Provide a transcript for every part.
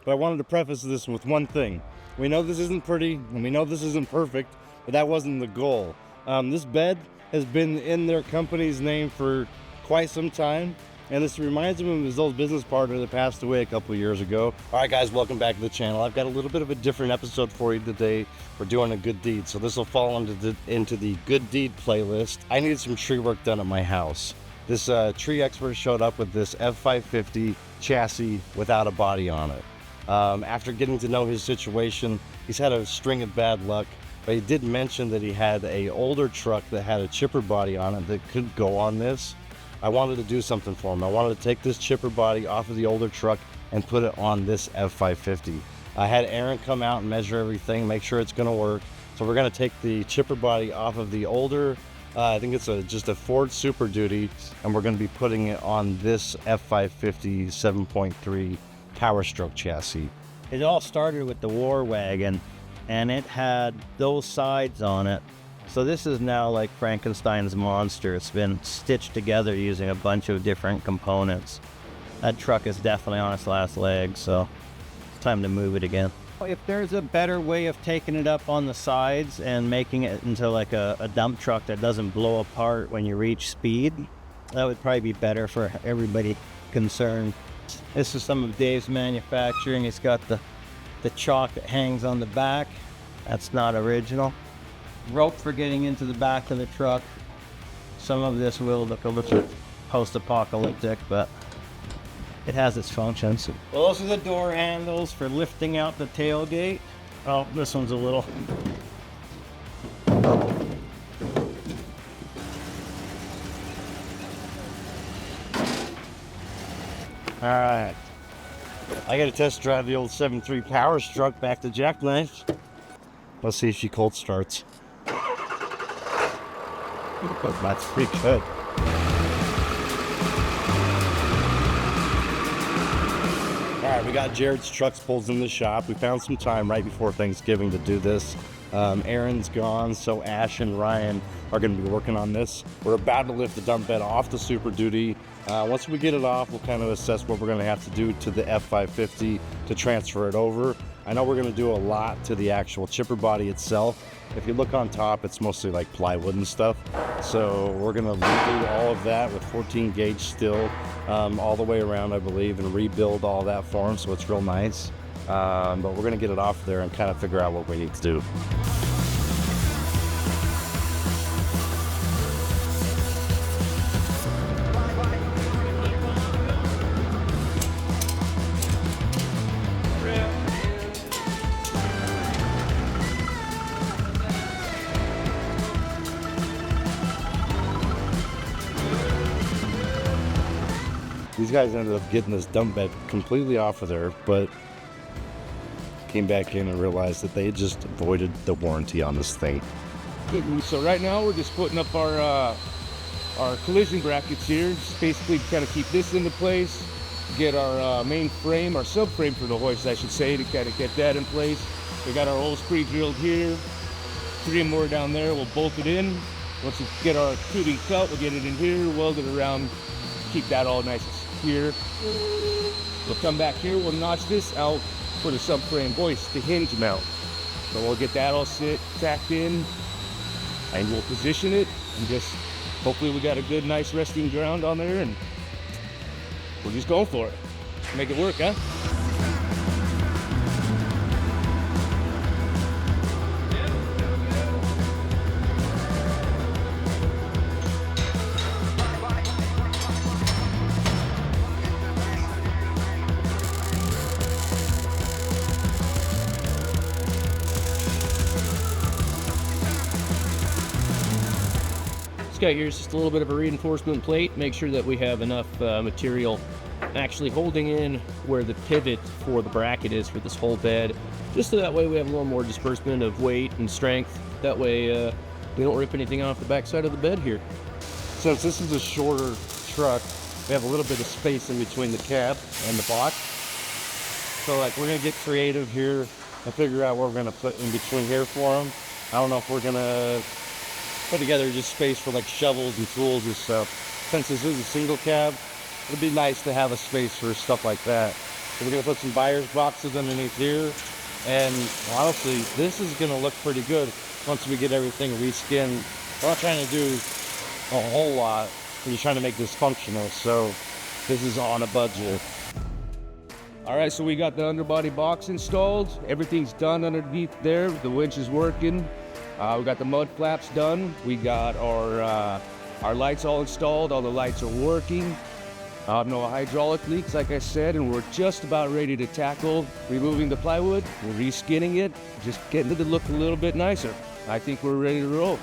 But I wanted to preface this with one thing. We know this isn't pretty, and we know this isn't perfect, but that wasn't the goal. This bed has been in their company's name for quite some time, and this reminds him of his old business partner that passed away a couple of years ago. All right, guys, welcome back to the channel. I've got a little bit of a different episode for you today. We're doing a good deed, so this will fall into the good deed playlist. I needed some tree work done at my house. This tree expert showed up with this F550 chassis without a body on it. After getting to know his situation, he's had a string of bad luck, but he did mention that he had an older truck that had a chipper body on it that could go on this. I wanted to do something for him. I wanted to take this chipper body off of the older truck and put it on this F550. I had Aaron come out and measure everything, make sure it's going to work. So we're going to take the chipper body off of the older, I think it's just a Ford Super Duty, and we're going to be putting it on this F550 7.3 Powerstroke chassis. It all started with the War Wagon, and it had those sides on it. So this is now like Frankenstein's monster. It's been stitched together using a bunch of different components. That truck is definitely on its last leg, so it's time to move it again. If there's a better way of taking it up on the sides and making it into like a dump truck that doesn't blow apart when you reach speed, that would probably be better for everybody concerned. This is some of Dave's manufacturing. He's got the chalk that hangs on the back. That's not original. Rope for getting into the back of the truck. Some of this will look a little post-apocalyptic, but it has its functions. Well, those are the door handles for lifting out the tailgate. Oh, this one's a little... All right, I got to test drive the old 7.3 Powerstroke back to Jackknife. Let's see if she cold starts. That's pretty good. All right, we got Jared's trucks pulled in the shop. We found some time right before Thanksgiving to do this. Aaron's gone, so Ash and Ryan are going to be working on this. We're about to lift the dump bed off the Super Duty. Once we get it off, we'll kind of assess what we're going to have to do to the F550 to transfer it over. I know we're going to do a lot to the actual chipper body itself. If you look on top, it's mostly like plywood and stuff. So we're going to redo all of that with 14 gauge steel all the way around, I believe, and rebuild all that for them, so it's real nice. But we're going to get it off there and kind of figure out what we need to do. These guys ended up getting this dump bed completely off of there, but came back in and realized that they had just avoided the warranty on this thing. So right now we're just putting up our collision brackets here, just basically kind of keep this into place, get our main frame, our subframe for the hoist, I should say, to kind of get that in place. We got our holes pre-drilled here, 3 more down there. We'll bolt it in. Once we get our tubing cut, we'll get it in here, weld it around, keep that all nice and secure. We'll come back here, we'll notch this out for the subframe hoist, the hinge mount. So we'll get that all tacked in, and we'll position it, and just hopefully we got a good, nice resting ground on there, and we're just going for it. Make it work, huh? Got here's just a little bit of a reinforcement plate. Make sure that we have enough material actually holding in where the pivot for the bracket is for this whole bed, just so that way we have a little more disbursement of weight and strength. That way we don't rip anything off the back side of the bed here. Since this is a shorter truck, we have a little bit of space in between the cab and the box. So like we're gonna get creative here and figure out what we're gonna put in between here for them. I don't know if we're gonna put together just space for like shovels and tools and stuff. Since this is a single cab, it'd be nice to have a space for stuff like that. So we're gonna put some buyer's boxes underneath here. And honestly, this is gonna look pretty good once we get everything reskinned. We're not trying to do a whole lot. We're just trying to make this functional. So this is on a budget. All right, so we got the underbody box installed. Everything's done underneath there. The winch is working. We got the mud flaps done. We got our lights all installed. All the lights are working. No hydraulic leaks, like I said, and we're just about ready to tackle removing the plywood. We're reskinning it, just getting it to look a little bit nicer. I think we're ready to roll.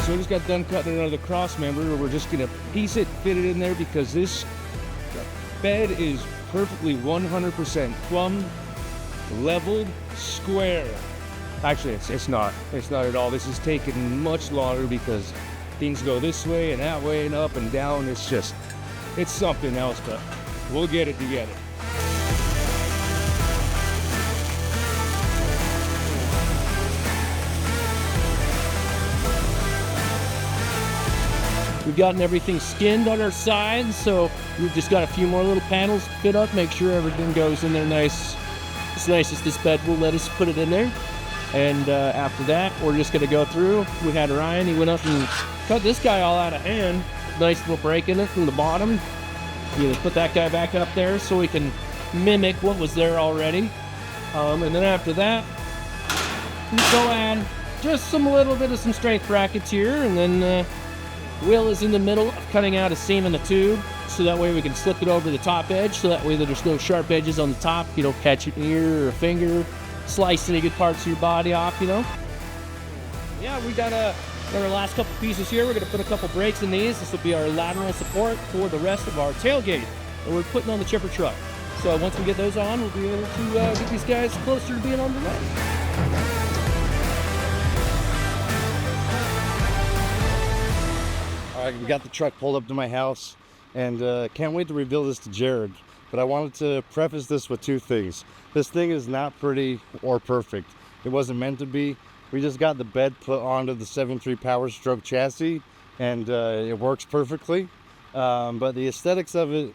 So we just got done cutting another cross member. We're just gonna piece it, fit it in there, because this bed is perfectly 100% plumbed, leveled, square. Actually, it's not at all. This is taking much longer because things go this way and that way and up and down. It's something else, but we'll get it together. We've gotten everything skinned on our sides, so we've just got a few more little panels to fit up, make sure everything goes in there nice. As nice as this bed will let us put it in there. And after that, we're just gonna go through. We had Ryan, he went up and cut this guy all out of hand. Nice little break in it from the bottom. You put that guy back up there so we can mimic what was there already. And then after that, we go add just some little bit of some strength brackets here, and then Will is in the middle of cutting out a seam in the tube, so that way we can slip it over the top edge, so that way that there's no sharp edges on the top. You don't catch an ear or a finger, slice any good parts of your body off, you know. Yeah, we got our last couple pieces here. We're gonna put a couple brakes in these. This will be our lateral support for the rest of our tailgate that we're putting on the chipper truck. So once we get those on, we'll be able to get these guys closer to being on the road. All right, we got the truck pulled up to my house, and can't wait to reveal this to Jared. But I wanted to preface this with two things. This thing is not pretty or perfect. It wasn't meant to be. We just got the bed put onto the 7.3 Powerstroke chassis, and it works perfectly. But the aesthetics of it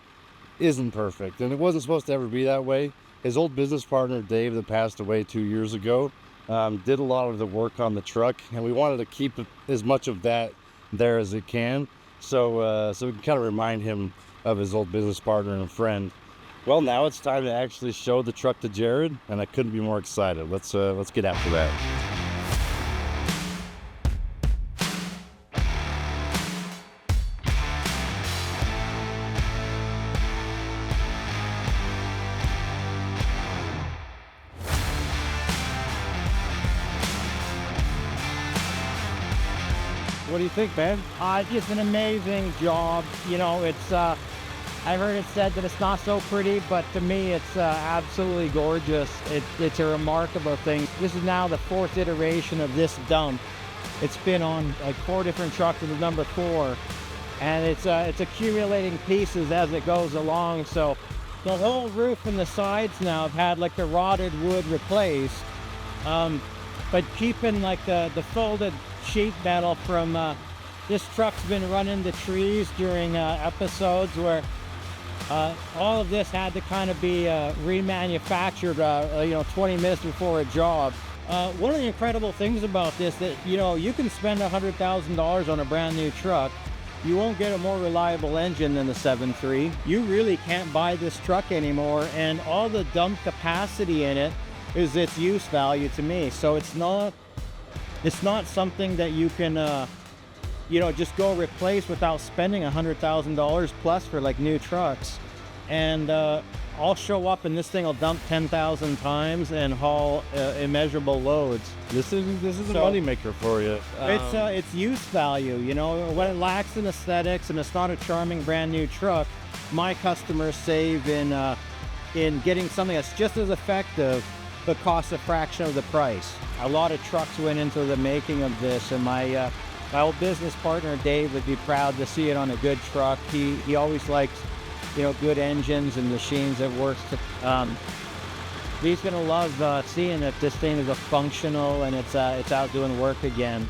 isn't perfect, and it wasn't supposed to ever be that way. His old business partner, Dave, that passed away 2 years ago, did a lot of the work on the truck, and we wanted to keep as much of that there as it can, so we can kind of remind him of his old business partner and friend. Well, now it's time to actually show the truck to Jared, and I couldn't be more excited. Let's get after that. What do you think, man? It's an amazing job. You know, it's I've heard it said that it's not so pretty, but to me it's absolutely gorgeous. It's a remarkable thing. This is now the 4th iteration of this dump. It's been on like 4 different trucks with the number 4, and it's accumulating pieces as it goes along. So the whole roof and the sides now have had like the rotted wood replaced, but keeping like the folded sheet metal from this truck's been running the trees during episodes where all of this had to kind of be remanufactured 20 minutes before a job. One of the incredible things about this that you can spend $100,000 on a brand new truck, you won't get a more reliable engine than the 7.3. You really can't buy this truck anymore, and all the dump capacity in it is its use value to me. So it's not something that you can, just go replace without spending $100,000 plus for like new trucks. And I'll show up and this thing will dump 10,000 times and haul immeasurable loads. This is a So- moneymaker for you. It's use value, you know. When it lacks in aesthetics and it's not a charming brand new truck, my customers save in getting something that's just as effective but costs a fraction of the price. A lot of trucks went into the making of this, and my old business partner Dave would be proud to see it on a good truck. He always likes, you know, good engines and machines that works. He's gonna love seeing that this thing is a functional and it's out doing work again.